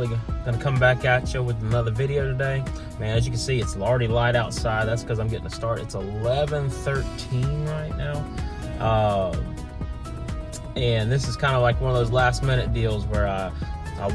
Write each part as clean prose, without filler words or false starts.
probably gonna come back at you with another video today. Man, as you can see, it's already light outside. That's because I'm getting a start. It's 11:13 right now. And this is kind of like one of those last minute deals where I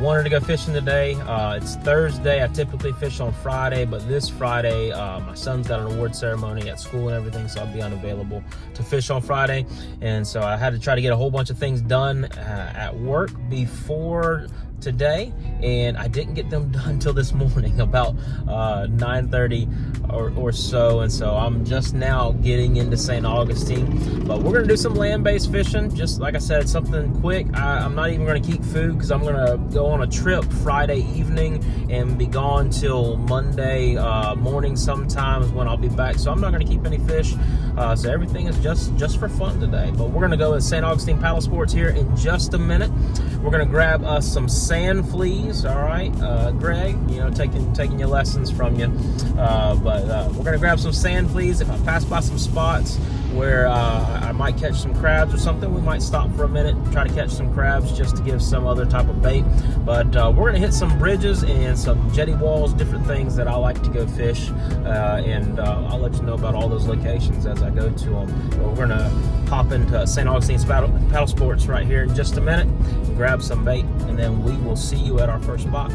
wanted to go fishing today. It's Thursday. I typically fish on Friday, but this Friday, my son's got an award ceremony at school and everything, so I'll be unavailable to fish on Friday. And so I had to try to get a whole bunch of things done at work before today, and I didn't get them done until this morning about 9:30 or so, and so I'm just now getting into St. Augustine. But we're gonna do some land-based fishing, just like I said, something quick. I'm not even gonna keep food because I'm gonna go on a trip Friday evening and be gone till Monday morning sometimes when I'll be back, so I'm not gonna keep any fish. So everything is just for fun today. But we're gonna go with St. Augustine Paddle Sports here in just a minute. We're gonna grab us some sand fleas, all right, Greg, you know, taking your lessons from you, but we're gonna grab some sand fleas. If I pass by some spots where I might catch some crabs or something, we might stop for a minute, try to catch some crabs just to give some other type of bait. But we're gonna hit some bridges and some jetty walls, different things that I like to go fish, and I'll let you know about all those locations as I go to them. But we're gonna hop into St. Augustine's Paddle Sports right here in just a minute, grab some bait, and then we will see you at our first spot.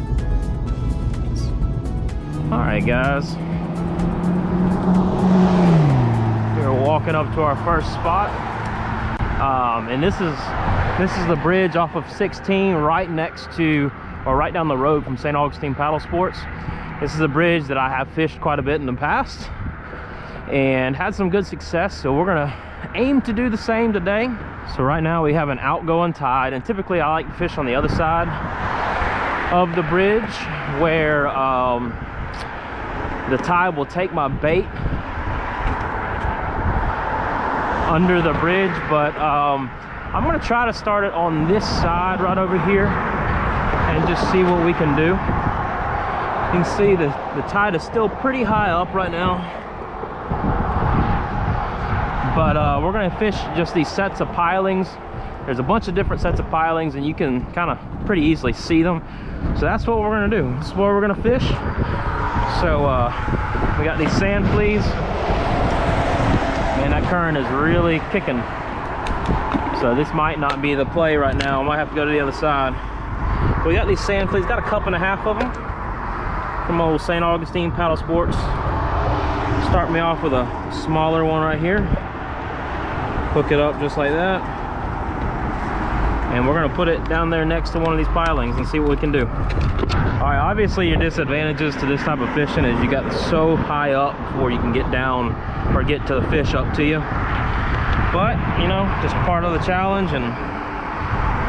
All right, guys. We're walking up to our first spot, and this is the bridge off of 16, right next to, or right down the road from St. Augustine Paddle Sports. This is a bridge that I have fished quite a bit in the past and had some good success, so we're gonna aim to do the same today. So right now we have an outgoing tide, and typically I like to fish on the other side of the bridge where the tide will take my bait under the bridge, but I'm gonna try to start it on this side right over here and just see what we can do. You can see the tide is still pretty high up right now, but we're gonna fish just these sets of pilings. There's a bunch of different sets of pilings and you can kind of pretty easily see them, so that's what we're gonna do. This is where we're gonna fish. So we got these sand fleas. Man, that current is really kicking. So this might not be the play right now. I might have to go to the other side. But we got these sand fleas, got a cup and a half of them from old St. Augustine Paddle Sports. Start me off with a smaller one right here. Hook it up just like that. And we're gonna put it down there next to one of these pilings and see what we can do. All right, obviously your disadvantages to this type of fishing is you got so high up before you can get down or get to the fish up to you. But, you know, just part of the challenge and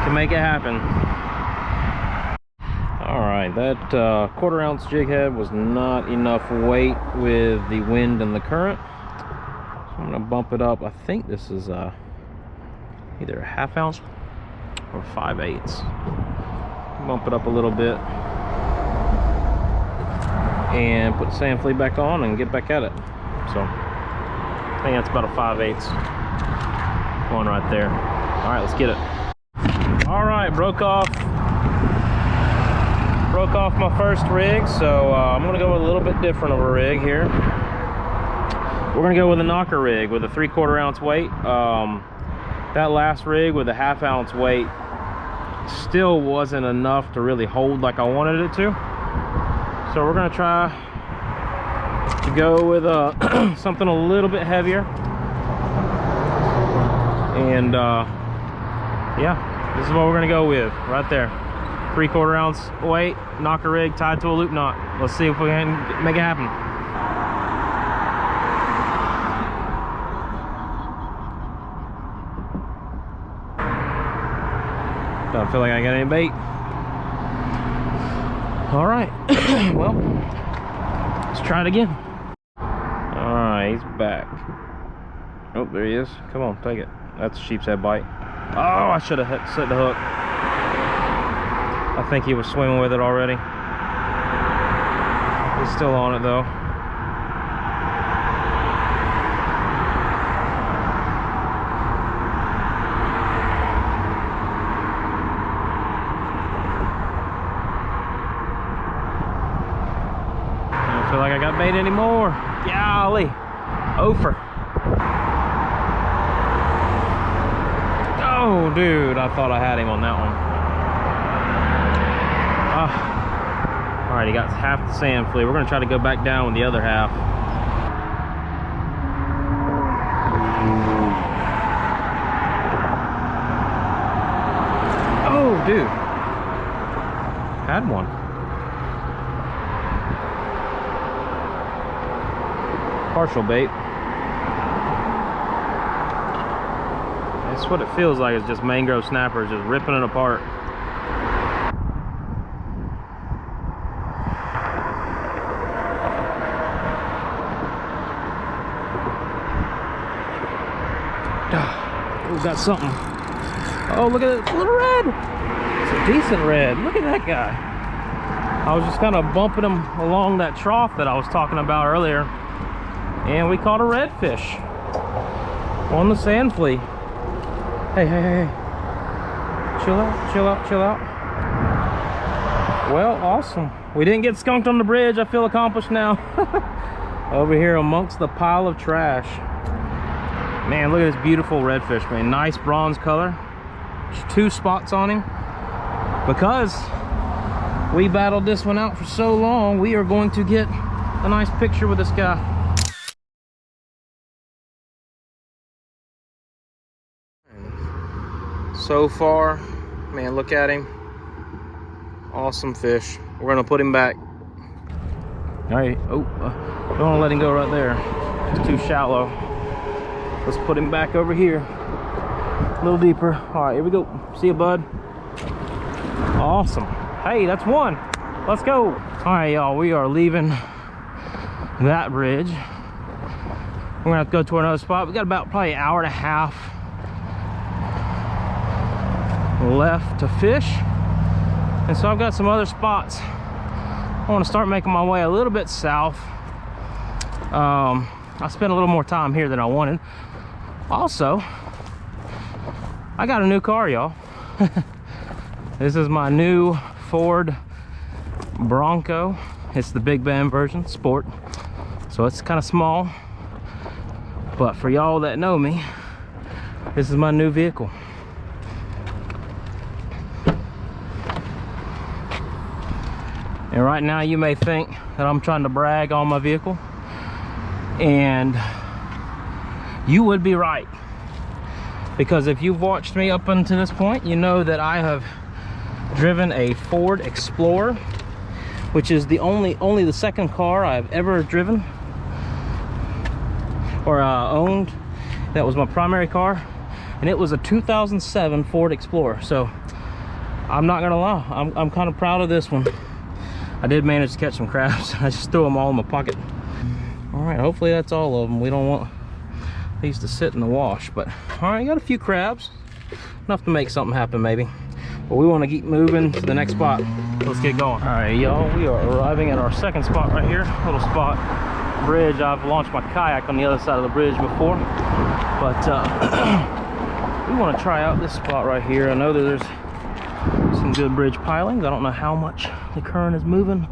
can make it happen. All right, that 1/4 ounce jig head was not enough weight with the wind and the current. So I'm gonna bump it up. I think this is either a 1/2 ounce or 5/8. Bump it up a little bit and put the sand flea back on and get back at it. So I think that's about a 5/8 one right there. All right, let's get it. All right, broke off my first rig, so I'm gonna go with a little bit different of a rig here. We're gonna go with a knocker rig with a 3/4 ounce weight. That last rig with a 1/2 ounce weight still wasn't enough to really hold like I wanted it to. So we're gonna try to go with something a little bit heavier. And yeah, this is what we're gonna go with right there. 3/4 ounce weight, knocker rig tied to a loop knot. Let's see if we can make it happen. Don't feel like I got any bait. All right, well, let's try it again. All right, he's back. Oh, there he is. Come on, take it. That's a sheepshead bite. Oh, I should have set the hook. I think he was swimming with it already. He's still on it though. ain't anymore. Golly. Ofer. Oh, dude, I thought I had him on that one. All right, he got half the sand flea. We're gonna try to go back down with the other half. Oh, dude. Had one. Partial bait. That's what it feels like. It's just mangrove snappers just ripping it apart. Oh, got something. Oh, look at it. It's a little red. It's a decent red. Look at that guy. I was just kind of bumping him along that trough that I was talking about earlier. And we caught a redfish on the sand flea. Hey, hey, hey, hey. Chill out, chill out, chill out. Well, awesome. We didn't get skunked on the bridge. I feel accomplished now. Over here amongst the pile of trash. Man, look at this beautiful redfish, man. Nice bronze color. There's 2 spots on him. Because we battled this one out for so long, we are going to get a nice picture with this guy. So far, man, look at him. Awesome fish. We're gonna put him back. All right. Oh, don't want to let him go right there. It's too shallow. Let's put him back over here, a little deeper. All right, here we go. See you, bud. Awesome. Hey, that's one. Let's go. All right, y'all, we are leaving that bridge. We're gonna have to go to another spot. We got about probably an hour and a half left to fish. And so I've got some other spots. I want to start making my way a little bit south. I spent a little more time here than I wanted. Also, I got a new car, y'all. This is my new Ford Bronco. It's the big band version, sport. So it's kind of small. But for y'all that know me, this is my new vehicle. And right now you may think that I'm trying to brag on my vehicle. And you would be right. Because if you've watched me up until this point, you know that I have driven a Ford Explorer, which is the only the second car I've ever driven or owned. That was my primary car, and it was a 2007 Ford Explorer. So I'm not gonna lie, I'm kind of proud of this one. I did manage to catch some crabs. I just threw them all in my pocket. All right, hopefully that's all of them. We don't want these to sit in the wash, but all right, got a few crabs, enough to make something happen maybe. But we want to keep moving to the next spot. Let's get going. All right, y'all, we are arriving at our second spot right here. Little spot, bridge. I've launched my kayak on the other side of the bridge before, but we want to try out this spot right here. I know that there's some good bridge pilings. I don't know how much the current is moving.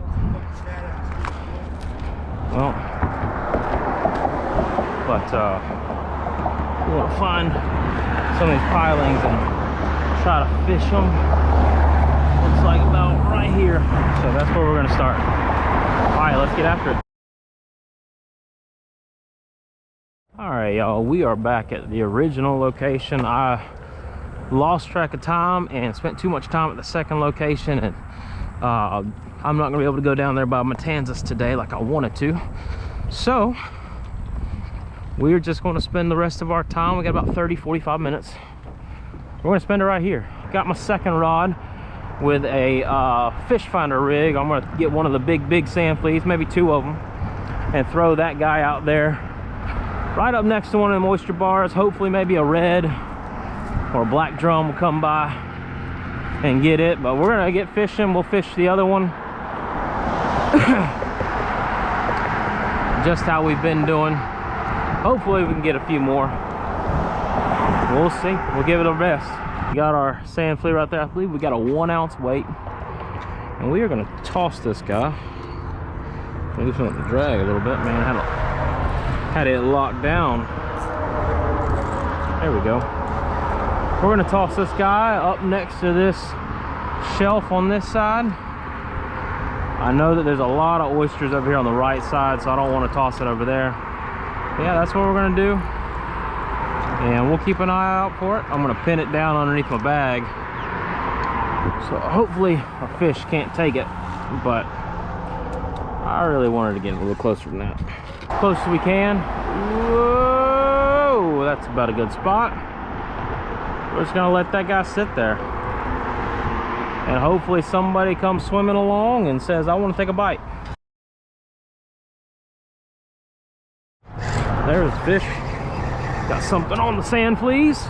Well, but we want to find some of these pilings and try to fish them. Looks like about right here. So that's where we're going to start. All right, let's get after it. All right, y'all, we are back at the original location. I lost track of time and spent too much time at the second location, and I'm not gonna be able to go down there by Matanzas today like I wanted to. So we're just going to spend the rest of our time. We got about 30-45 minutes. We're gonna spend it right here. Got my second rod with a fish finder rig. I'm gonna get one of the big sand fleas, maybe 2 of them, and throw that guy out there right up next to one of the moisture bars. Hopefully maybe a red or a black drum will come by and get it, but we're gonna get fishing. We'll fish the other one just how we've been doing. Hopefully we can get a few more. We'll see. We'll give it our best. We got our sand flea right there. I believe we got a 1 ounce weight, and we are gonna toss this guy Maybe feeling the drag a little bit, man. Had it locked down. There we go. We're gonna toss this guy up next to this shelf on this side. I know that there's a lot of oysters over here on the right side, so I don't want to toss it over there. But yeah, that's what we're gonna do. And we'll keep an eye out for it. I'm gonna pin it down underneath my bag. So hopefully a fish can't take it, but I really wanted to get a little closer than that. Close as we can. Whoa, that's about a good spot. We're just gonna let that guy sit there. And hopefully somebody comes swimming along and says, I want to take a bite. There's the fish. Got something on the sand fleas.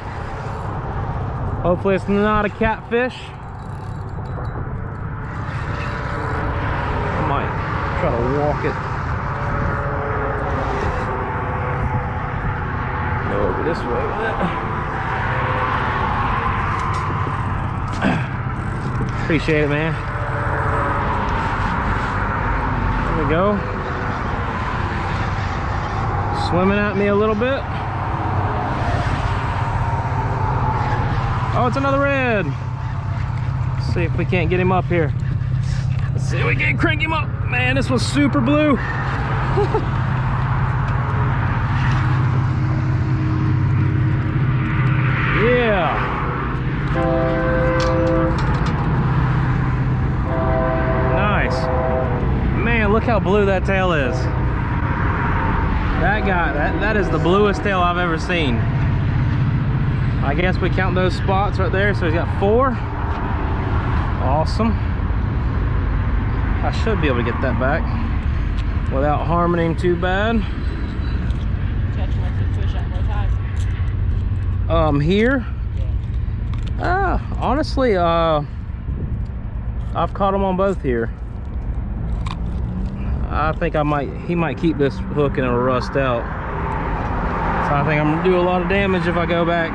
Hopefully it's not a catfish. I might try to walk it. Go over this way with it. Appreciate it, man. There we go. Swimming at me a little bit. Oh, it's another red. Let's see if we can't get him up here. Let's see if we can crank him up. Man, this one's super blue. Yeah. Nice. Man, look how blue that tail is. That guy, that is the bluest tail I've ever seen. I guess we count those spots right there, so he's got 4. Awesome. I should be able to get that back without harming him too bad. Catching like the fish at one time. Here? Yeah. Honestly, I've caught him on both here. I think he might keep this hook and it'll rust out. So I think I'm gonna do a lot of damage if I go back.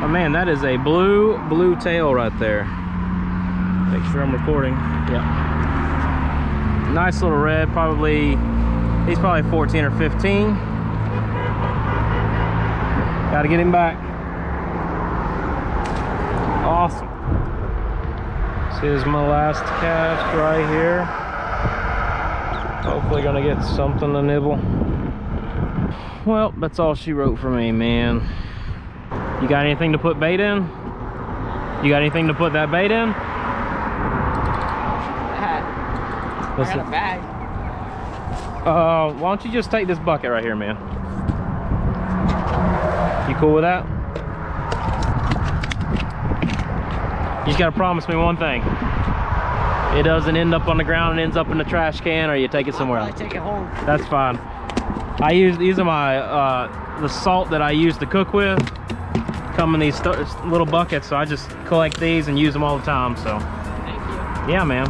Oh man, that is a blue tail right there. Make sure I'm recording. Yeah. Nice little red, he's probably 14 or 15. Gotta get him back. Awesome. This is my last cast right here. Hopefully gonna get something to nibble. Well, that's all she wrote for me, man. You got anything to put bait in? You got anything to put that bait in? I got a bag. Why don't you just take this bucket right here, man? You cool with that? You just gotta promise me one thing. It doesn't end up on the ground and ends up in the trash can, or you take it somewhere else. Take it home. That's fine. These are my the salt that I use to cook with. Come in these little buckets, so I just collect these and use them all the time. So, thank you. Yeah, man.